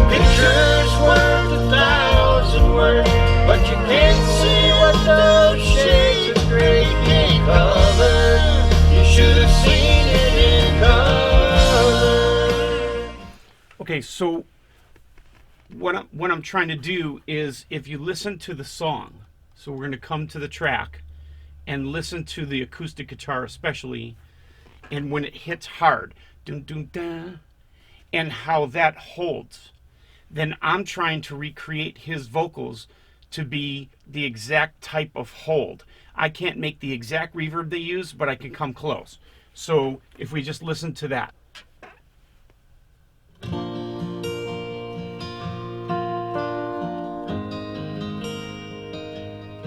Picture's worth 1,000 words, but you can't see what those shades of gray can cover. You should have seen it in color. Okay, so what I'm trying to do is, if you listen to the song, so we're going to come to the track and listen to the acoustic guitar especially, and when it hits hard, dun dun dun, and how that holds, then I'm trying to recreate his vocals to be the exact type of hold. I can't make the exact reverb they use, but I can come close. So if we just listen to that.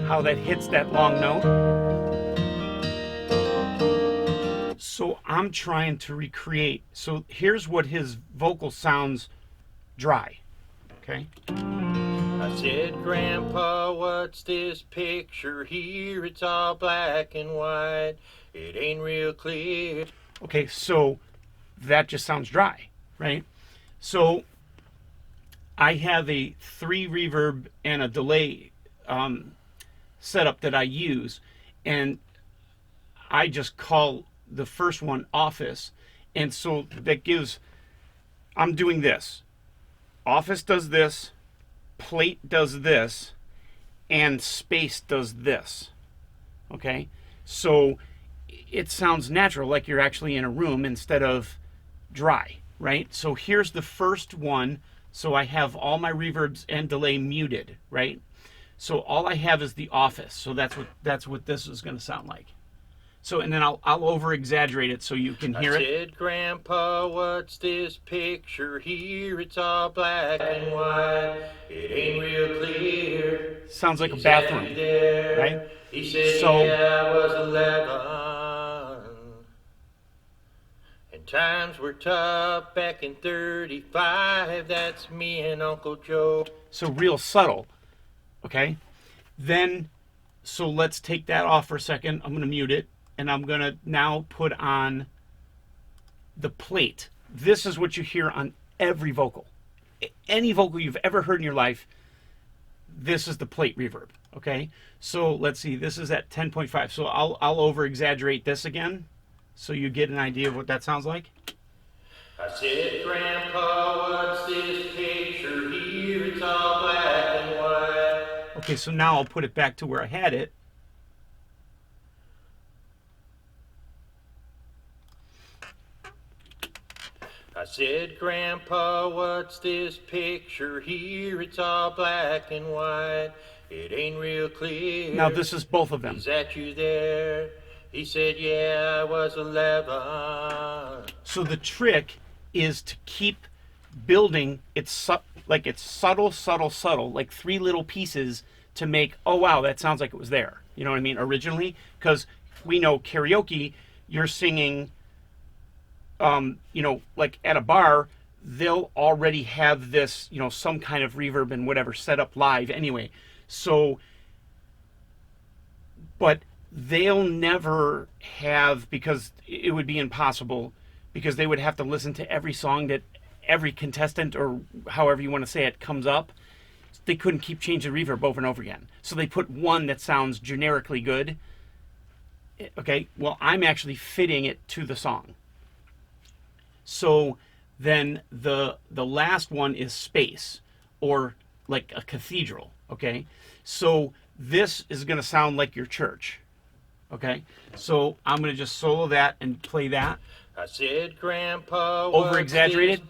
How that hits that long note. So I'm trying to recreate. So here's what his vocal sounds dry. Okay. I said, Grandpa, what's this picture here? It's all black and white. It ain't real clear. Okay, so that just sounds dry, right? So I have a 3 reverb and a delay setup that I use, and I just call the first one Office, and so that gives, I'm doing this. Office does this, Plate does this, and Space does this. Okay, so it sounds natural, like you're actually in a room instead of dry, right? So here's the first one. So I have all my reverbs and delay muted, right? So all I have is the Office. So that's what this is going to sound like. So, and then I'll over exaggerate it so you can hear it. I said, Grandpa, what's this picture here? It's all black and white. It ain't real clear. Sounds like a bathroom, right? He said, so, yeah, I was 11. And times were tough back in 35. That's me and Uncle Joe. So real subtle, okay? Then, so let's take that off for a second. I'm going to mute it. And I'm going to now put on the plate. This is what you hear on every vocal. Any vocal you've ever heard in your life, this is the plate reverb, okay? So let's see, this is at 10.5. So I'll over exaggerate this again so you get an idea of what that sounds like. I said, Grandpa, what's this picture here? It's all black and white. Okay, so now I'll put it back to where I had it. I said, Grandpa, what's this picture here? It's all black and white. It ain't real clear. Now this is both of them. Is that you there? He said, yeah, I was 11. So the trick is to keep building like it's subtle, subtle, subtle, like 3 little pieces to make, oh wow, that sounds like it was there. You know what I mean? Originally, because we know karaoke, you're singing, you know, like at a bar, they'll already have this, you know, some kind of reverb and whatever set up live anyway. So, but they'll never have, because it would be impossible, because they would have to listen to every song that every contestant, or however you want to say it, comes up. They couldn't keep changing the reverb over and over again. So they put one that sounds generically good. Okay, well, I'm actually fitting it to the song. So then the last one is Space, or like a cathedral, okay? So this is going to sound like your church, okay? So I'm going to just solo that and play that. I said, Grandpa, over exaggerated.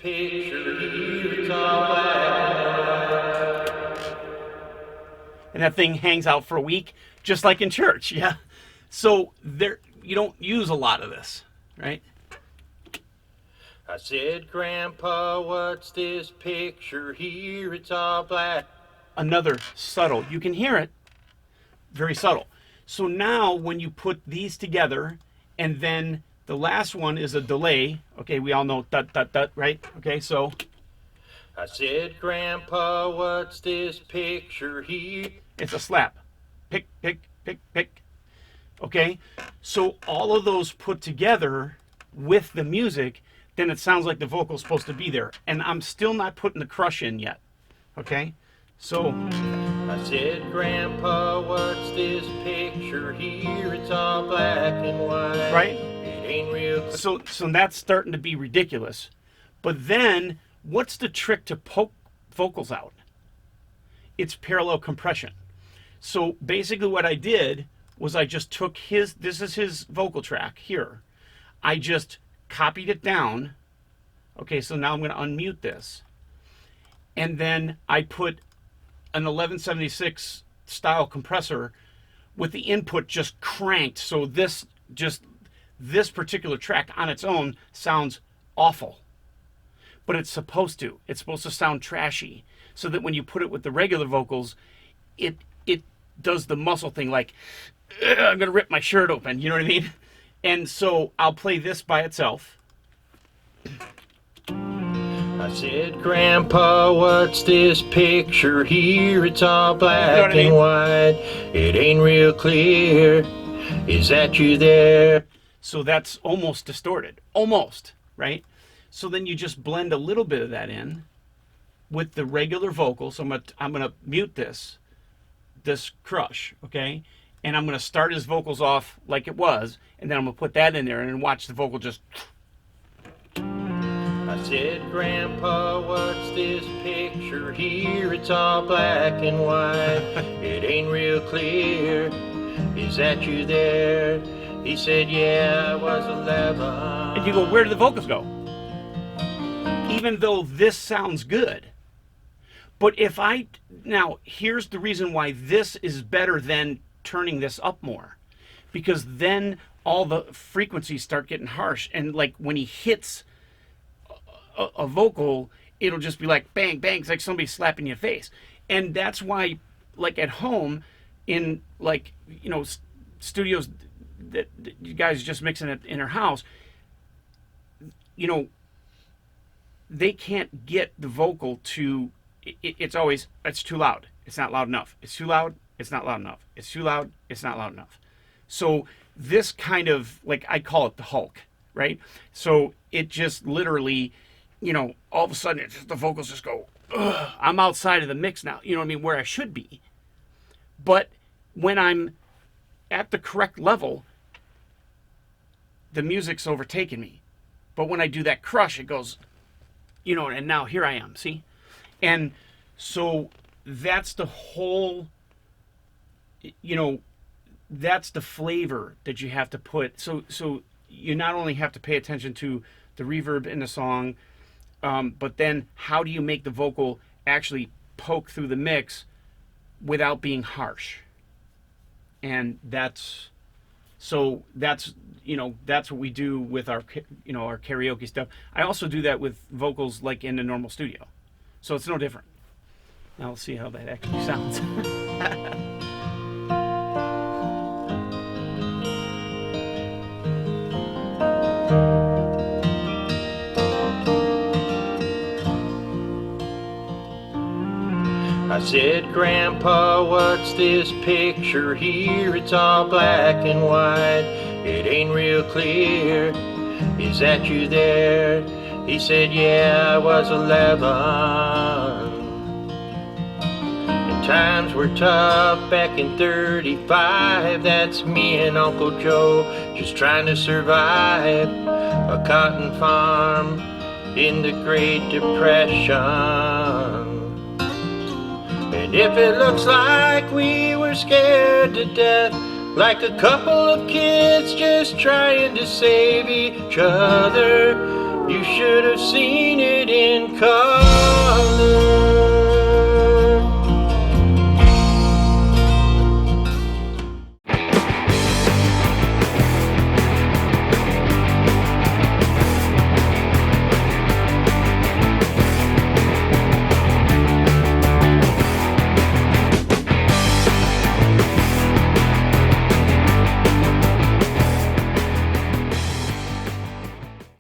And that thing hangs out for a week, just like in church, yeah? So there, you don't use a lot of this, right? I said, Grandpa, what's this picture here? It's all black. Another subtle. You can hear it. Very subtle. So now when you put these together, and then the last one is a delay. Okay, we all know dot, dot, dot, right? Okay, so. I said, Grandpa, what's this picture here? It's a slap. Pick, pick, pick, pick. Okay, so all of those put together with the music, then it sounds like the vocal's supposed to be there. And I'm still not putting the crush in yet. Okay? So I said, Grandpa, what's this picture here? It's all black and white. right? It ain't real. So that's starting to be ridiculous. But then, what's the trick to poke vocals out? It's parallel compression. So basically what I did was I just took this is his vocal track here. I just copied it down. Okay, so now I'm going to unmute this. And then I put an 1176 style compressor with the input just cranked. So this particular track on its own sounds awful. But it's supposed to. It's supposed to sound trashy. So that when you put it with the regular vocals, it does the muscle thing like, I'm going to rip my shirt open. You know what I mean? And so I'll play this by itself. I said, Grandpa, what's this picture here? It's all black and white. It ain't real clear. Is that you there? So that's almost distorted. Almost, right? So then you just blend a little bit of that in with the regular vocal. So I'm gonna mute this crush, okay? And I'm gonna start his vocals off like it was, and then I'm gonna put that in there and then watch the vocal just. I said, Grandpa, what's this picture here? It's all black and white. It ain't real clear. Is that you there? He said, yeah, I was 11. And you go, where did the vocals go? Even though this sounds good. But now here's the reason why this is better than turning this up more. Because then all the frequencies start getting harsh. And like when he hits a vocal, it'll just be like bang, bang. It's like somebody slapping your face. And that's why, like at home, in like, studios that you guys are just mixing it in their house, they can't get the vocal to, it's always, it's too loud. It's not loud enough. It's too loud. It's not loud enough. It's too loud. It's not loud enough. So this kind of, like, I call it the Hulk, right? So it just literally, all of a sudden the vocals just go, ugh, I'm outside of the mix now, you know what I mean, where I should be. But when I'm at the correct level, the music's overtaken me. But when I do that crush, it goes, and now here I am, see? And so that's the whole, that's the flavor that you have to put. So you not only have to pay attention to the reverb in the song, but then how do you make the vocal actually poke through the mix without being harsh? And that's what we do with our our karaoke stuff. I also do that with vocals like in the normal studio, so it's no different. Now we'll see how that actually sounds. I said, Grandpa, what's this picture here? It's all black and white. It ain't real clear. Is that you there? He said, yeah, I was 11. And times were tough back in 35. That's me and Uncle Joe just trying to survive a cotton farm in the Great Depression. And if it looks like we were scared to death, like a couple of kids just trying to save each other, you should have seen it in color.